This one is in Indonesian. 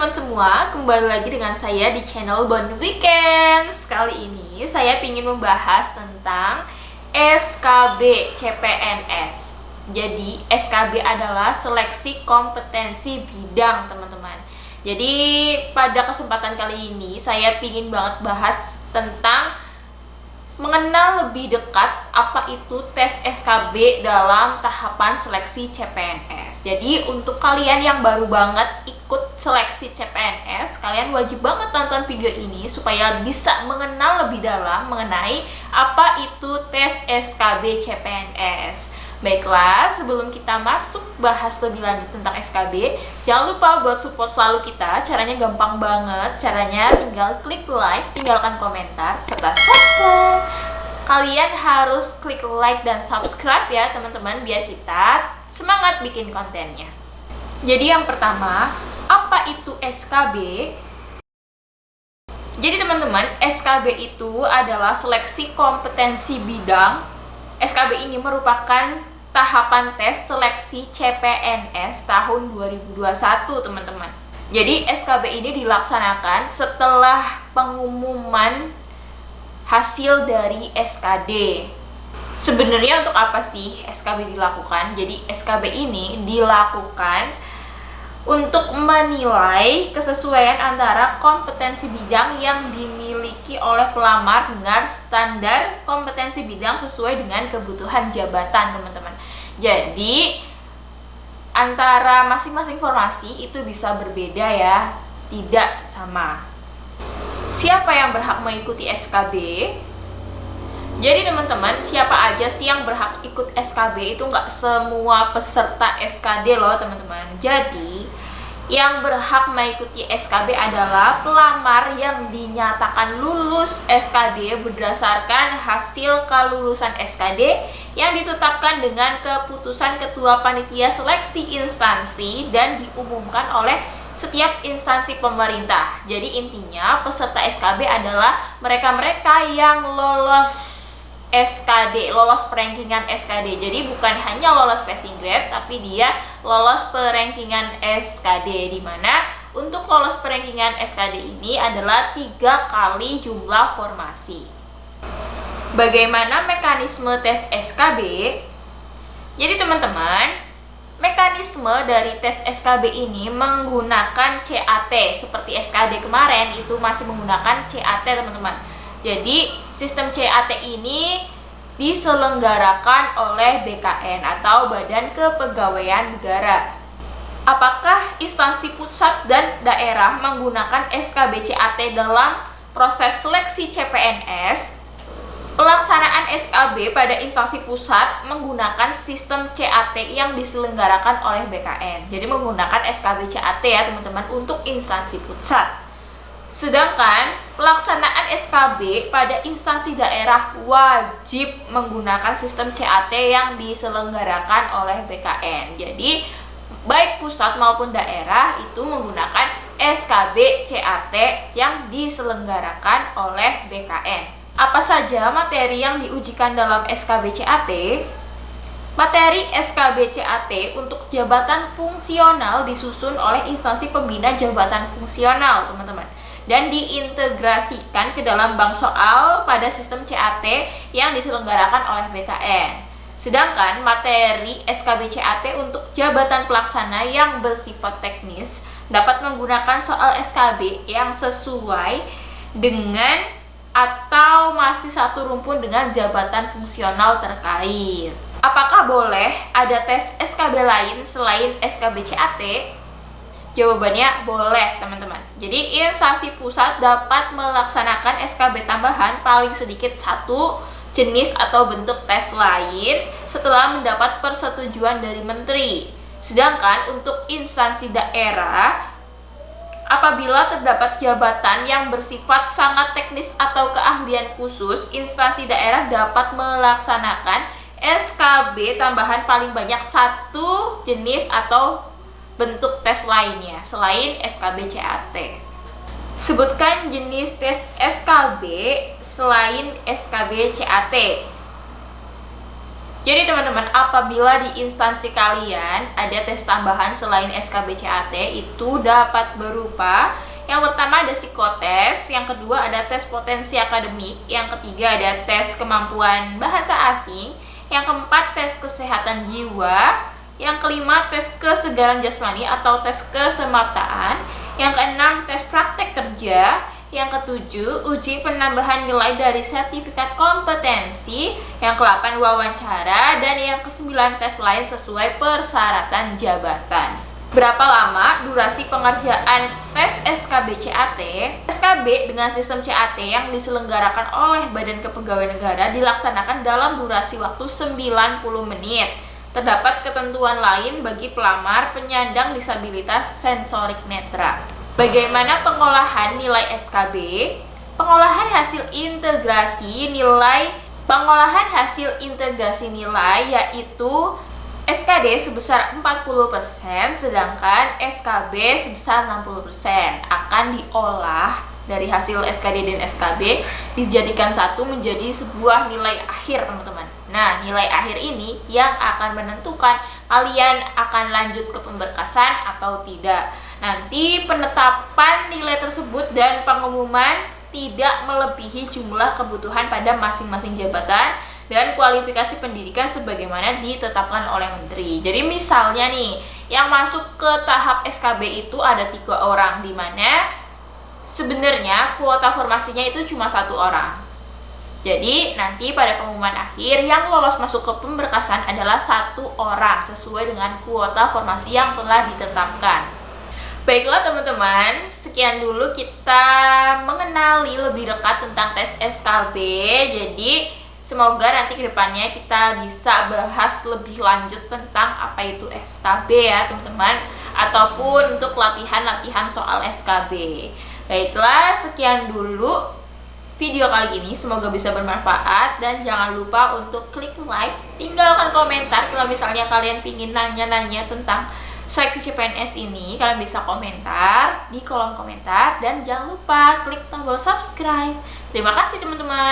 teman-teman semua, kembali lagi dengan saya di channel Bon Weekends. Kali ini saya ingin membahas tentang SKB CPNS. Jadi SKB adalah seleksi kompetensi bidang, teman-teman. Jadi pada kesempatan kali ini saya ingin banget bahas tentang mengenal lebih dekat apa itu tes SKB dalam tahapan seleksi CPNS. Jadi untuk kalian yang baru banget ikut seleksi CPNS, kalian wajib banget tonton video ini supaya bisa mengenal lebih dalam mengenai apa itu tes SKB CPNS. Baiklah, sebelum kita masuk bahas lebih lanjut tentang SKB, jangan lupa buat support selalu kita. Caranya gampang banget. Caranya tinggal klik like, tinggalkan komentar, serta subscribe. Kalian harus klik like dan subscribe ya teman-teman, biar kita semangat bikin kontennya. Jadi yang pertama, apa itu SKB? Jadi teman-teman, SKB itu adalah seleksi kompetensi bidang. SKB ini merupakan tahapan tes seleksi CPNS tahun 2021, teman-teman. Jadi SKB ini dilaksanakan setelah pengumuman hasil dari SKD. Sebenarnya untuk apa sih SKB dilakukan? Jadi SKB ini dilakukan untuk menilai kesesuaian antara kompetensi bidang yang dimiliki oleh pelamar dengan standar kompetensi bidang sesuai dengan kebutuhan jabatan, teman-teman. Jadi antara masing-masing formasi itu bisa berbeda ya, tidak sama. Siapa yang berhak mengikuti SKB? Jadi teman-teman, siapa aja sih yang berhak ikut SKB? Itu nggak semua peserta SKD loh teman-teman. Jadi yang berhak mengikuti SKB adalah pelamar yang dinyatakan lulus SKD berdasarkan hasil kelulusan SKD yang ditetapkan dengan keputusan Ketua Panitia Seleksi Instansi dan diumumkan oleh setiap instansi pemerintah. Jadi intinya peserta SKB adalah mereka-mereka yang lolos SKD, lolos perankingan SKD. Jadi bukan hanya lolos passing grade, tapi dia lolos perankingan SKD, di mana untuk lolos perankingan SKD ini adalah 3 kali jumlah formasi. Bagaimana mekanisme tes SKB? Jadi teman-teman, mekanisme dari tes SKB ini menggunakan CAT. Seperti SKD kemarin itu masih menggunakan CAT, teman-teman. Jadi sistem CAT ini diselenggarakan oleh BKN atau Badan Kepegawaian Negara. Apakah instansi pusat dan daerah menggunakan SKB CAT dalam proses seleksi CPNS? Pelaksanaan SKB pada instansi pusat menggunakan sistem CAT yang diselenggarakan oleh BKN. Jadi menggunakan SKB CAT ya teman-teman untuk instansi pusat. Sedangkan pelaksanaan SKB pada instansi daerah wajib menggunakan sistem CAT yang diselenggarakan oleh BKN. Jadi baik pusat maupun daerah itu menggunakan SKB CAT yang diselenggarakan oleh BKN. Apa saja materi yang diujikan dalam SKB CAT? Materi SKB CAT untuk jabatan fungsional disusun oleh instansi pembina jabatan fungsional, teman-teman, dan diintegrasikan ke dalam bank soal pada sistem CAT yang diselenggarakan oleh BKN. Sedangkan materi SKB CAT untuk jabatan pelaksana yang bersifat teknis dapat menggunakan soal SKB yang sesuai dengan atau masih satu rumpun dengan jabatan fungsional terkait. Apakah boleh ada tes SKB lain selain SKB CAT? Jawabannya boleh, teman-teman. Jadi instansi pusat dapat melaksanakan SKB tambahan paling sedikit 1 jenis atau bentuk tes lain setelah mendapat persetujuan dari menteri. Sedangkan untuk instansi daerah, apabila terdapat jabatan yang bersifat sangat teknis atau keahlian khusus, instansi daerah dapat melaksanakan SKB tambahan paling banyak 1 jenis atau bentuk tes lainnya selain SKB CAT. Sebutkan jenis tes SKB selain SKB CAT. Jadi teman-teman, apabila di instansi kalian ada tes tambahan selain SKB CAT, itu dapat berupa yang pertama ada psikotes, yang kedua ada tes potensi akademik, yang ketiga ada tes kemampuan bahasa asing, yang keempat tes kesehatan jiwa, yang kelima tes kesegaran jasmani atau tes kesemaptaan, yang keenam tes praktek kerja, yang ketujuh, uji penambahan nilai dari sertifikat kompetensi. Yang ke-8, wawancara. Dan yang ke-9, tes lain sesuai persyaratan jabatan. Berapa lama durasi pengerjaan tes SKB CAT? SKB dengan sistem CAT yang diselenggarakan oleh Badan Kepegawaian Negara dilaksanakan dalam durasi waktu 90 menit. Terdapat ketentuan lain bagi pelamar penyandang disabilitas sensorik netra. Bagaimana pengolahan nilai SKB? Pengolahan hasil integrasi nilai yaitu SKD sebesar 40%, sedangkan SKB sebesar 60%. Akan diolah dari hasil SKD dan SKB, dijadikan satu menjadi sebuah nilai akhir, teman-teman. Nah, nilai akhir ini yang akan menentukan kalian akan lanjut ke pemberkasan atau tidak. Nanti penetapan nilai tersebut dan pengumuman tidak melebihi jumlah kebutuhan pada masing-masing jabatan dan kualifikasi pendidikan sebagaimana ditetapkan oleh Menteri. Jadi misalnya nih, yang masuk ke tahap SKB itu ada 3 orang, di mana sebenarnya kuota formasinya itu cuma 1 orang. Jadi nanti pada pengumuman akhir yang lolos masuk ke pemberkasan adalah 1 orang sesuai dengan kuota formasi yang telah ditetapkan. Baiklah teman-teman, sekian dulu kita mengenali lebih dekat tentang tes SKB. Jadi semoga nanti kedepannya kita bisa bahas lebih lanjut tentang apa itu SKB ya teman-teman, ataupun untuk latihan-latihan soal SKB. Baiklah, sekian dulu video kali ini, semoga bisa bermanfaat. Dan jangan lupa untuk klik like, tinggalkan komentar kalau misalnya kalian pingin nanya-nanya tentang seleksi CPNS ini. Kalian bisa komentar di kolom komentar, dan jangan lupa klik tombol subscribe. Terima kasih teman-teman.